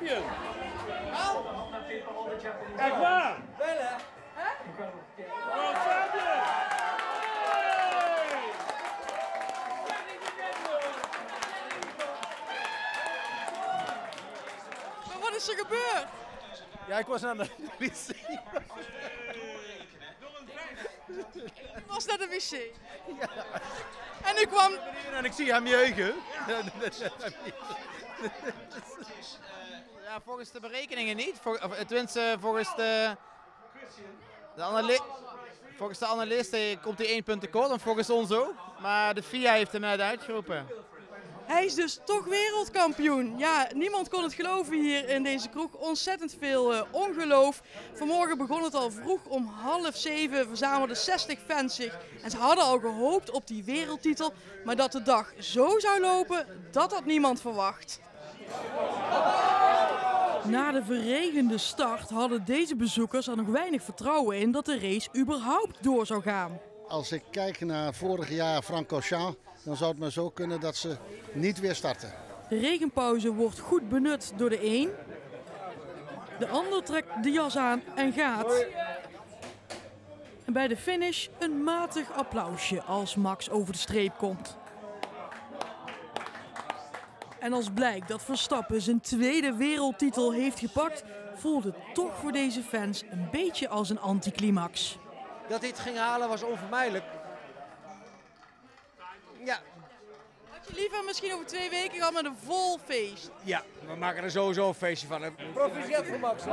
champion. Echt waar? Wel hè? World champion. Maar wat is er gebeurd? Ja, ik was aan de wc. Ik was naar de wc. Ja. En u kwam... En ik zie hem jeugen. Ja, volgens de berekeningen niet. Tenminste, volgens de analisten komt hij 1 punt tekort en volgens ons ook. Maar de FIA heeft hem net uitgeroepen. Hij is dus toch wereldkampioen. Ja, niemand kon het geloven hier in deze kroeg. Ontzettend veel ongeloof. Vanmorgen begon het al vroeg om 6:30. Verzamelden 60 fans zich. En ze hadden al gehoopt op die wereldtitel. Maar dat de dag zo zou lopen, dat had niemand verwacht. Na de verregende start hadden deze bezoekers er nog weinig vertrouwen in dat de race überhaupt door zou gaan. Als ik kijk naar vorig jaar Francorchamps, dan zou het maar zo kunnen dat ze niet weer starten. De regenpauze wordt goed benut door de een. De ander trekt de jas aan en gaat. En bij de finish een matig applausje als Max over de streep komt. En als blijkt dat Verstappen zijn tweede wereldtitel heeft gepakt, voelt het toch voor deze fans een beetje als een anticlimax. Dat hij het ging halen was onvermijdelijk. Ja. Had je liever misschien over 2 weken gehad met een vol feest? Ja, we maken er sowieso een feestje van. Proficiat voor Max.